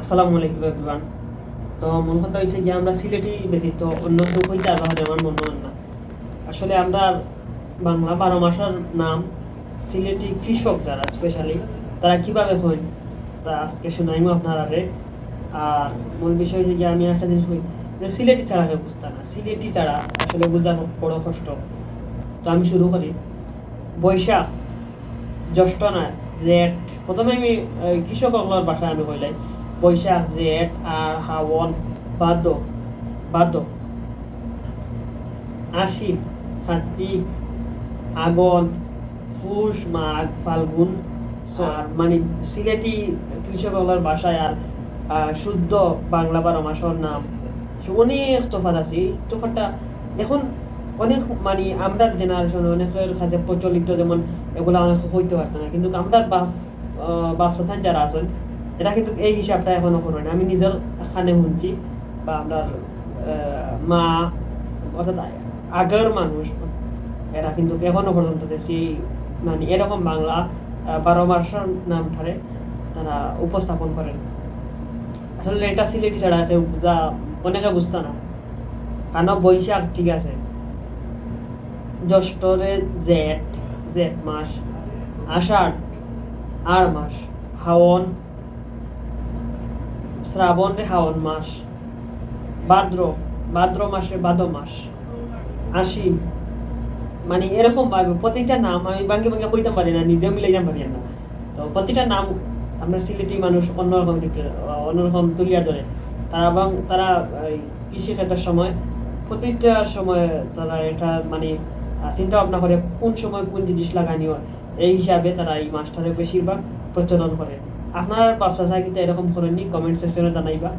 আসসালামু আলাইকুম এভরিওয়ান। তো মূল কথা হচ্ছে যে আমরা সিলেটি ব্যতীত অন্য কেউ হইতে আবার আমার মনে হয় না। আসলে আমরা বাংলা 12 মাসের নাম সিলেটি কৃষক যারা স্পেশালি তারা কিভাবে হয় তা আজকে শোনাইমু আপনার আরে। আর মূল বিষয় হচ্ছে যে আমি একটা জিনিস হই যে সিলেটি ছাড়া কেউ বুঝতে না, সিলেটি ছাড়া আসলে বোঝা বড় কষ্ট। তো আমি শুরু করি। বৈশাখ, জ্যৈষ্ঠ না, জেঠ। প্রথমে আমি কৃষকগুলোর ভাষায় আমি কইলাই বৈশাখ, জেঠ আর হাওন, ভাদ্র, ভাদ্র, আশ্বিন, কার্তিক, আগন, পুষ, মাঘ, ফাল্গুন। আর মানে সিলেটি কৃষকগুলোর ভাষায় আর শুদ্ধ বাংলা 12 মাসের নাম অনেক তফাৎ আছে। তফাৎটা এখন অনেক মানে আমরা জেনারেশন অনেকের কাছে প্রচলিত, যেমন এগুলা অনেক হইতে পারতো না, কিন্তু আমরা বাপ চাচান যারা আছেন এটা কিন্তু এই হিসাবটা এখনো করে না। আমি নিজের খানে শুনছি বা আমরা মা অর্থাৎ আগের মানুষ এরা কিন্তু এখনো পর্যন্ত দেখছি মানে এরকম বাংলা 12 মাসের নামটারে তারা উপস্থাপন করেন। আসলে এটা সিলেটি ছাড়া কেউ যা অনেকে বুঝতো না। কারণ বৈশাখ ঠিক আছে, জ্যৈষ্ঠরে জেঠ, জেঠ মাস, আষাঢ়, আড় মাস, হাওন, শ্রাবণ রে হাওন মাস, ভাদ্র, ভাদ্র মাসে ভাদ্র মাস, আশ্বিন, মানে এরকম ভাবে প্রতিটা নাম আমি ভাঙ্গে ভাঙ্গে কইতে পারি না, নিজেও মিলাইতে পারি না। তো প্রতিটা নাম আমরা সিলেটি মানুষ অন্যরকম দিকে অন্যরকম তুলিয়া ধরে। তারা এবং তারা কৃষিক্ষেত্রের সময় প্রতিটার সময় তারা এটা মানে চিন্তা ভাবনা করে কোন সময় কোন জিনিস লাগানি হয়, এই হিসাবে তারা এই মাছটারে বেশিরভাগ প্রচলন করে। আপনার ব্যবসা কিন্তু এরকম করেননি? কমেন্ট সেকশনে জানাইবা।